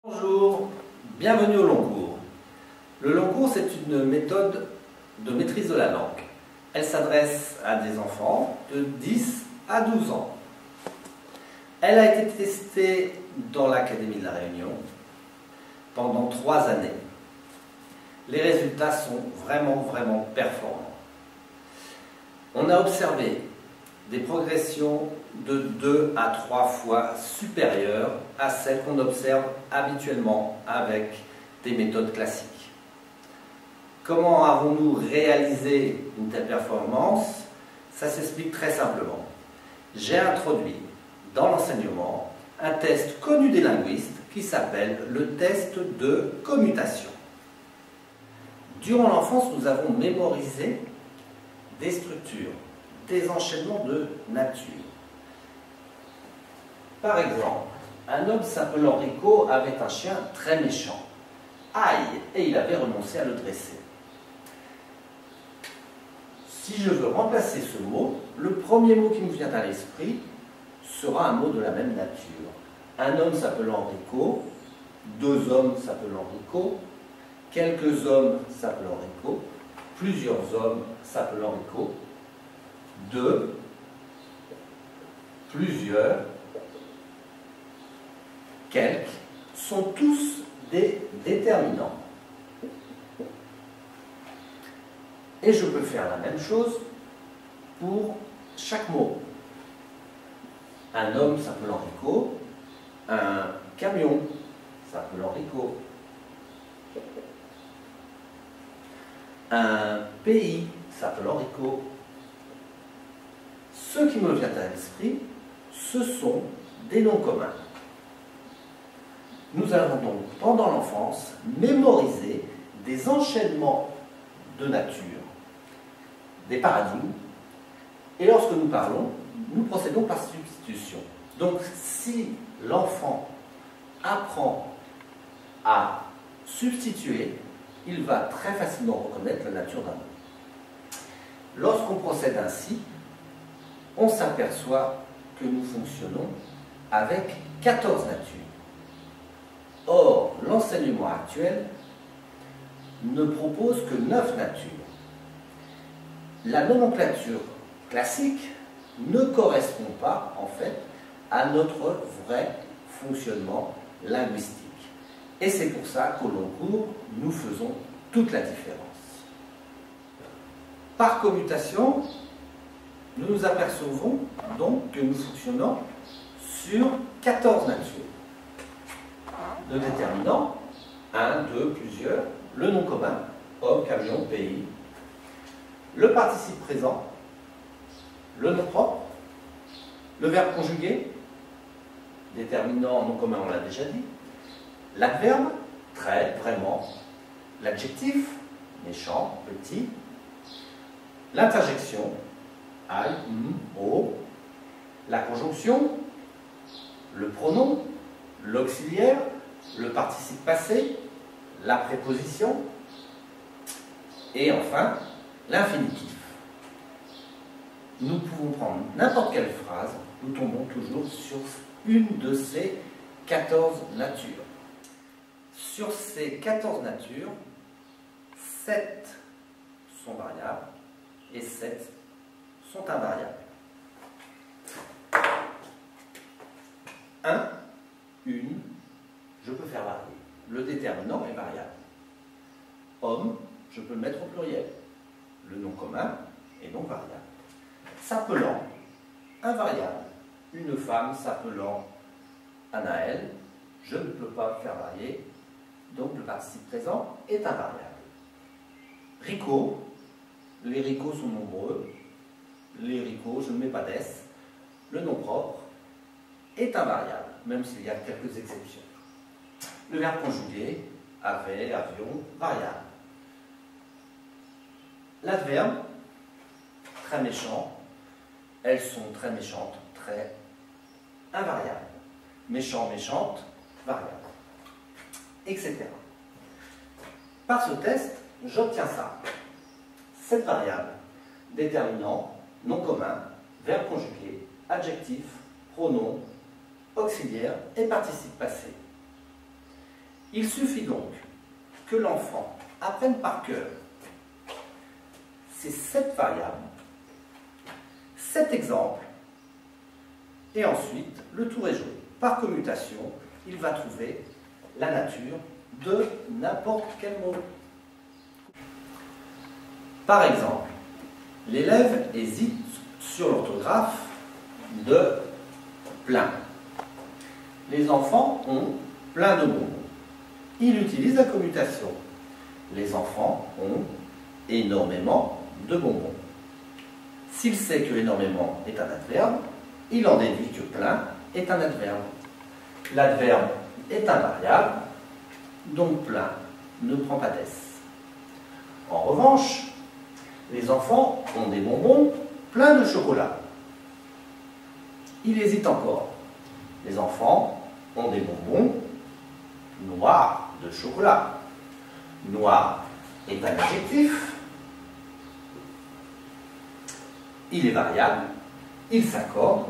Bonjour, bienvenue au long cours. Le long cours, c'est une méthode de maîtrise de la langue. Elle s'adresse à des enfants de 10 à 12 ans. Elle a été testée dans l'Académie de la Réunion pendant 3 années. Les résultats sont vraiment performants. On a observé des progressions de 2 à 3 fois supérieures à celles qu'on observe habituellement avec des méthodes classiques. Comment avons-nous réalisé une telle performance? Ça s'explique très simplement. J'ai introduit dans l'enseignement un test connu des linguistes qui s'appelle le test de commutation. Durant l'enfance, nous avons mémorisé des structures, des enchaînements de nature. Par exemple, un homme s'appelant Rico avait un chien très méchant. Aïe! Et il avait renoncé à le dresser. Si je veux remplacer ce mot, le premier mot qui me vient à l'esprit sera un mot de la même nature. Un homme s'appelant Rico, 2 hommes s'appelant Rico, quelques hommes s'appelant Rico, plusieurs hommes s'appelant Rico, 2, plusieurs, quelques, sont tous des déterminants. Et je peux faire la même chose pour chaque mot. Un homme s'appelant Rico, un camion s'appelant Rico, un pays s'appelant Rico. Ce qui me vient à l'esprit, ce sont des noms communs. Nous avons donc, pendant l'enfance, mémorisé des enchaînements de nature, des paradigmes, et lorsque nous parlons, nous procédons par substitution. Donc, si l'enfant apprend à substituer, il va très facilement reconnaître la nature d'un mot. Lorsqu'on procède ainsi, on s'aperçoit que nous fonctionnons avec 14 natures. Or, l'enseignement actuel ne propose que 9 natures. La nomenclature classique ne correspond pas, en fait, à notre vrai fonctionnement linguistique. Et c'est pour ça qu'au long cours, nous faisons toute la différence. Par commutation, nous nous apercevons donc que nous fonctionnons sur 14 natures. Le déterminant, 1, 2, plusieurs, le nom commun, homme, camion, pays, le participe présent, le nom propre, le verbe conjugué, déterminant, nom commun, on l'a déjà dit, l'adverbe, très, vraiment, l'adjectif, méchant, petit, l'interjection, aïe, oh, la conjonction, le pronom, l'auxiliaire, le participe passé, la préposition, et enfin, l'infinitif. Nous pouvons prendre n'importe quelle phrase, nous tombons toujours sur une de ces 14 natures. Sur ces 14 natures, 7 sont variables et 7 sont invariables. 1, une, je peux faire varier. Le déterminant est variable. Homme, je peux le mettre au pluriel. Le nom commun est donc variable. S'appelant, invariable. Une femme s'appelant Anaël, je ne peux pas faire varier, donc le participe présent est invariable. Rico, les ricots sont nombreux. Les ricots, je ne mets pas d'ess. Le nom propre est invariable, même s'il y a quelques exceptions. Le verbe conjugué, avait, avion, variable. L'adverbe, très méchant, elles sont très méchantes, très invariables. Méchant, méchante, variable, etc. Par ce test, j'obtiens ça. 7 variables, déterminant, nom commun, verbe conjugué, adjectif, pronom, auxiliaire et participe passé. Il suffit donc que l'enfant apprenne par cœur ces 7 variables, 7 exemples, et ensuite le tour est joué. Par commutation, il va trouver la nature de n'importe quel mot. Par exemple, l'élève hésite sur l'orthographe de plein. Les enfants ont plein de bonbons. Il utilise la commutation. Les enfants ont énormément de bonbons. S'il sait que énormément est un adverbe, il en déduit que plein est un adverbe. L'adverbe est invariable, donc plein ne prend pas d'ess. En revanche, les enfants ont des bonbons pleins de chocolat. Il hésite encore. Les enfants ont des bonbons noirs de chocolat. Noir est un adjectif. Il est variable. Il s'accorde.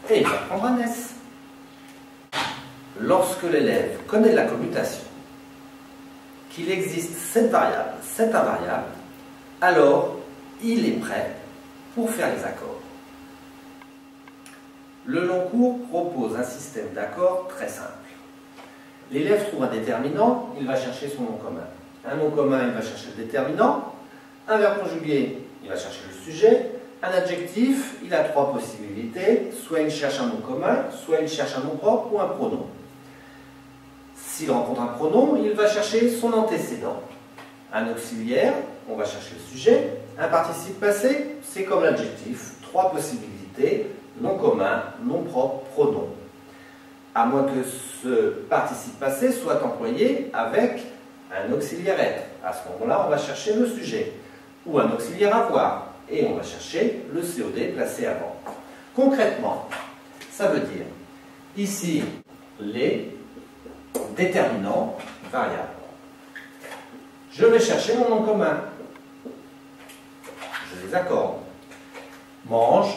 Et il va prendre un S. Lorsque l'élève connaît la commutation, qu'il existe 7 variables, 7 invariables, alors il est prêt pour faire les accords. Le long cours propose un système d'accords très simple. L'élève trouve un déterminant, il va chercher son nom commun. Un nom commun, il va chercher le déterminant. Un verbe conjugué, il va chercher le sujet. Un adjectif, il a 3 possibilités. Soit il cherche un nom commun, soit il cherche un nom propre ou un pronom. S'il rencontre un pronom, il va chercher son antécédent. Un auxiliaire, on va chercher le sujet. Un participe passé, c'est comme l'adjectif. 3 possibilités, nom commun, nom propre, pronom. À moins que ce participe passé soit employé avec un auxiliaire être. À ce moment-là, on va chercher le sujet. Ou un auxiliaire avoir. Et on va chercher le COD placé avant. Concrètement, ça veut dire ici les déterminants variables. Je vais chercher mon nom commun. Je les accorde. Mange,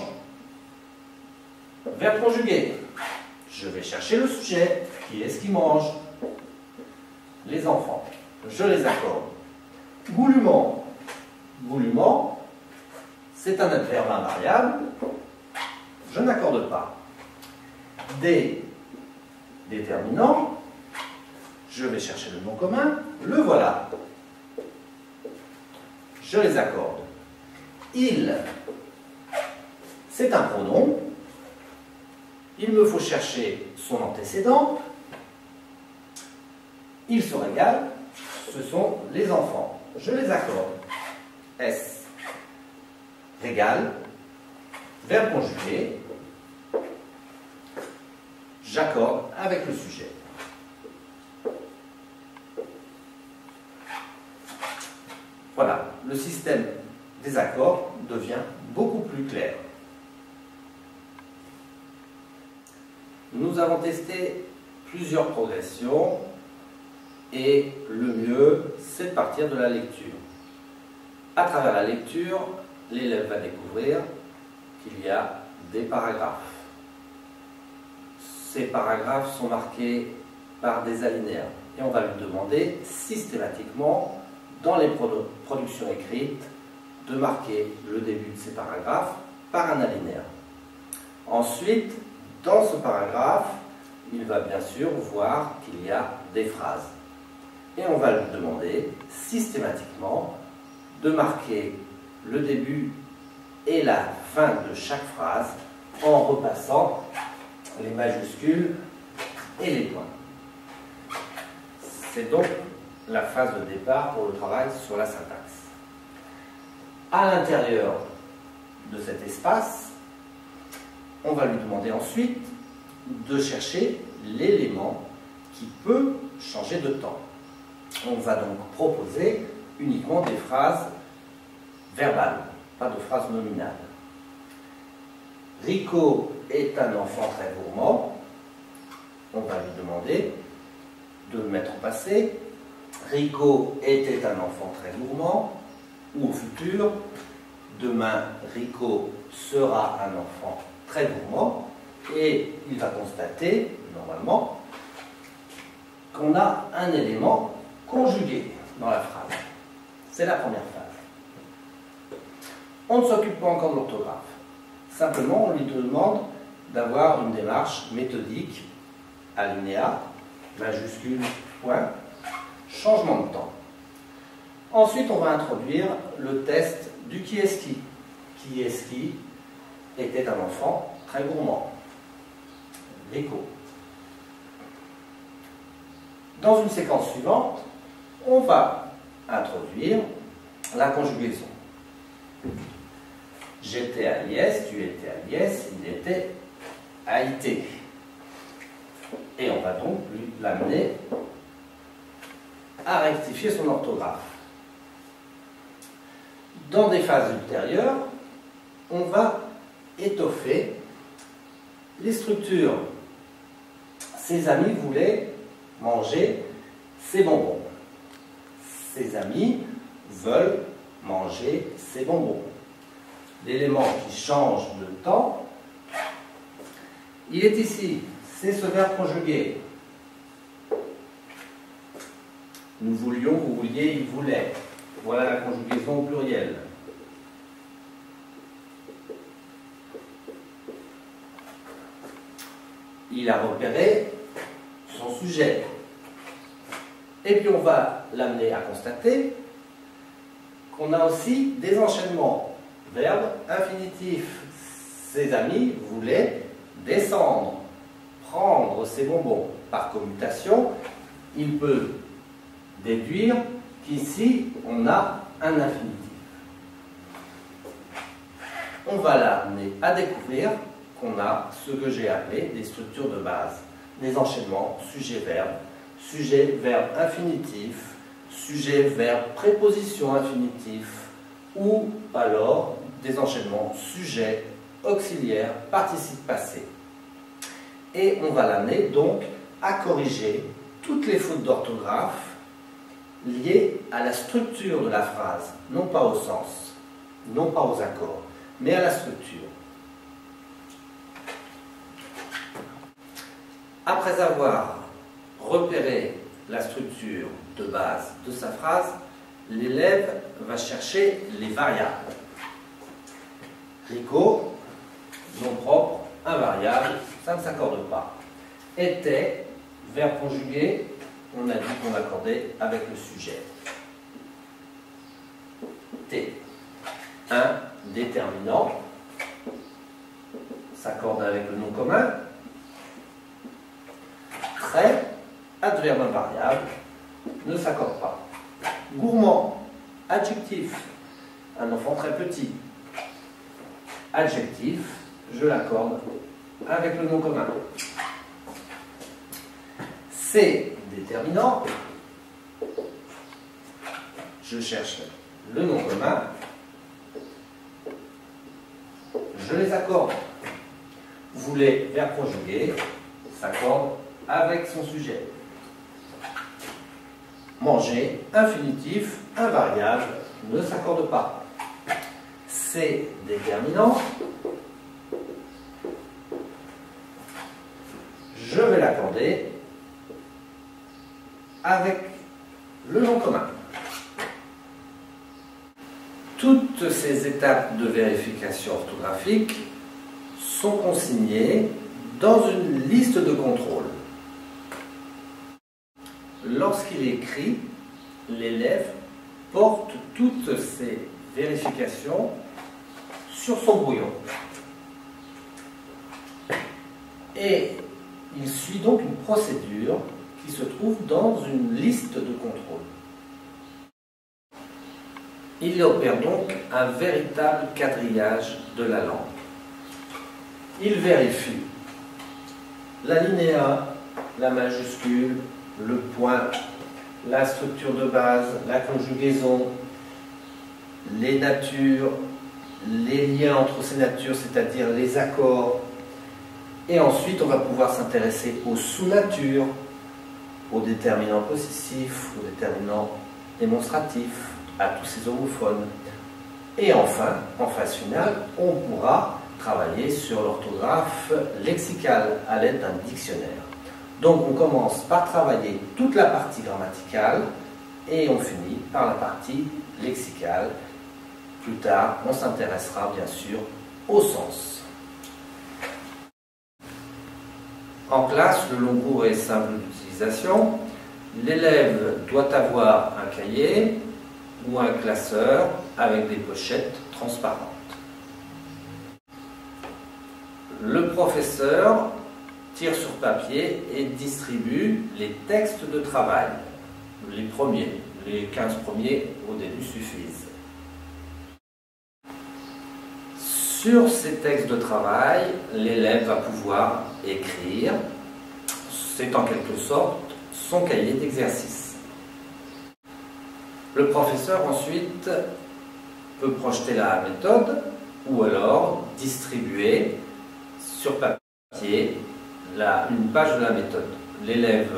verbe conjugué. Je vais chercher le sujet. Qui est-ce qui mange? Les enfants. Je les accorde. Goulûment. Goulûment, c'est un adverbe invariable. Je n'accorde pas. Des déterminants. Je vais chercher le nom commun. Le voilà. Je les accorde. Il, c'est un pronom. Il me faut chercher son antécédent. Il se régale. Ce sont les enfants. Je les accorde. S. Régale. Verbe conjugué. J'accorde avec le sujet. Voilà, le système des accords devient beaucoup plus clair. Nous avons testé plusieurs progressions et le mieux, c'est de partir de la lecture. À travers la lecture, l'élève va découvrir qu'il y a des paragraphes. Ces paragraphes sont marqués par des alinéas et on va lui demander systématiquement, dans les productions écrites, de marquer le début de ces paragraphes par un alinéa. Ensuite, dans ce paragraphe, il va bien sûr voir qu'il y a des phrases. Et on va lui demander systématiquement de marquer le début et la fin de chaque phrase en repassant les majuscules et les points. C'est donc la phase de départ pour le travail sur la syntaxe. À l'intérieur de cet espace, on va lui demander ensuite de chercher l'élément qui peut changer de temps. On va donc proposer uniquement des phrases verbales, pas de phrases nominales. Rico est un enfant très gourmand. On va lui demander de le mettre au passé. Rico était un enfant très gourmand. Ou au futur, demain, Rico sera un enfant très gourmand. Et il va constater, normalement, qu'on a un élément conjugué dans la phrase. C'est la première phase. On ne s'occupe pas encore de l'orthographe. Simplement, on lui demande d'avoir une démarche méthodique, alinéa, majuscule, point, changement de temps. Ensuite, on va introduire le test du qui est-ce qui. Qui est-ce qui était un enfant très gourmand. Rico. Dans une séquence suivante, on va introduire la conjugaison. J'étais à Liès, tu étais à Liès, il était à IT. Et on va donc l'amener à rectifier son orthographe. Dans des phases ultérieures, on va étoffer les structures. Ses amis voulaient manger ses bonbons. Ses amis veulent manger ses bonbons. L'élément qui change de temps, il est ici. C'est ce verbe conjugué. Nous voulions, vous vouliez, il voulait. Voilà la conjugaison au pluriel. Il a repéré son sujet. Et puis on va l'amener à constater qu'on a aussi des enchaînements. Verbe infinitif. Ses amis voulaient descendre, prendre ses bonbons. Par commutation, il peut déduire qu'ici, on a un infinitif. On va l'amener à découvrir qu'on a ce que j'ai appelé des structures de base. Des enchaînements sujet-verbe, sujet-verbe infinitif, sujet-verbe préposition infinitif, ou alors des enchaînements sujet, auxiliaire, participe passé. Et on va l'amener donc à corriger toutes les fautes d'orthographe liées à la structure de la phrase, non pas au sens, non pas aux accords, mais à la structure. Après avoir repéré la structure de base de sa phrase, l'élève va chercher les variables. Rico, nom propre, invariable, ça ne s'accorde pas. Était, verbe conjugué, on a dit qu'on l'accordait avec le sujet. T. Un déterminant s'accorde avec le nom commun. Trait, adverbe invariable, ne s'accorde pas. Gourmand, adjectif, un enfant très petit. Adjectif, je l'accorde avec le nom commun. C, déterminant, je cherche le nom commun, je les accorde. Voulait, verbe conjugué, s'accorde avec son sujet. Manger, infinitif, invariable, ne s'accorde pas. C, déterminant, je vais l'accorder avec le nom commun. Toutes ces étapes de vérification orthographique sont consignées dans une liste de contrôle. Lorsqu'il écrit, l'élève porte toutes ces vérifications sur son brouillon. Et il suit donc une procédure qui se trouve dans une liste de contrôle. Il opère donc un véritable quadrillage de la langue. Il vérifie l'alinéa, la majuscule, le point, la structure de base, la conjugaison, les natures, les liens entre ces natures, c'est-à-dire les accords. Et ensuite, on va pouvoir s'intéresser aux sous-natures, aux déterminants possessifs, aux déterminants démonstratifs, à tous ces homophones. Et enfin, en phase finale, on pourra travailler sur l'orthographe lexicale à l'aide d'un dictionnaire. Donc on commence par travailler toute la partie grammaticale et on finit par la partie lexicale. Plus tard, on s'intéressera bien sûr au sens. En classe, le long cours est simple d'utilisation. L'élève doit avoir un cahier ou un classeur avec des pochettes transparentes. Le professeur tire sur papier et distribue les textes de travail. Les premiers, les 15 premiers au début suffisent. Sur ces textes de travail, l'élève va pouvoir écrire. C'est en quelque sorte son cahier d'exercice. Le professeur ensuite peut projeter la méthode ou alors distribuer sur papier une page de la méthode. L'élève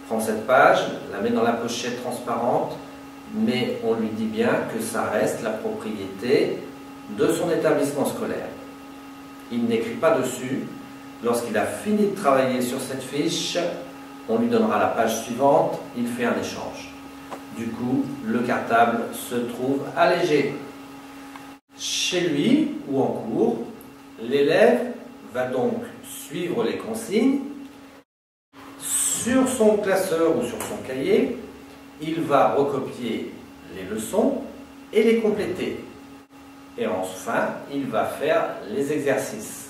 prend cette page, la met dans la pochette transparente, mais on lui dit bien que ça reste la propriété de son établissement scolaire. Il n'écrit pas dessus. Lorsqu'il a fini de travailler sur cette fiche, on lui donnera la page suivante, il fait un échange. Du coup, le cartable se trouve allégé. Chez lui ou en cours, l'élève va donc suivre les consignes. Sur son classeur ou sur son cahier, il va recopier les leçons et les compléter. Et enfin, il va faire les exercices.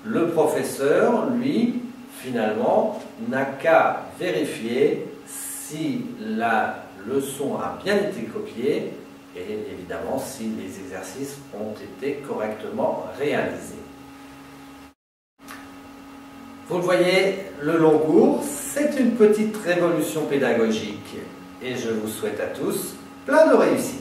Le professeur, lui, finalement, n'a qu'à vérifier si la leçon a bien été copiée et évidemment si les exercices ont été correctement réalisés. Vous le voyez, le long cours, c'est une petite révolution pédagogique et je vous souhaite à tous plein de réussite.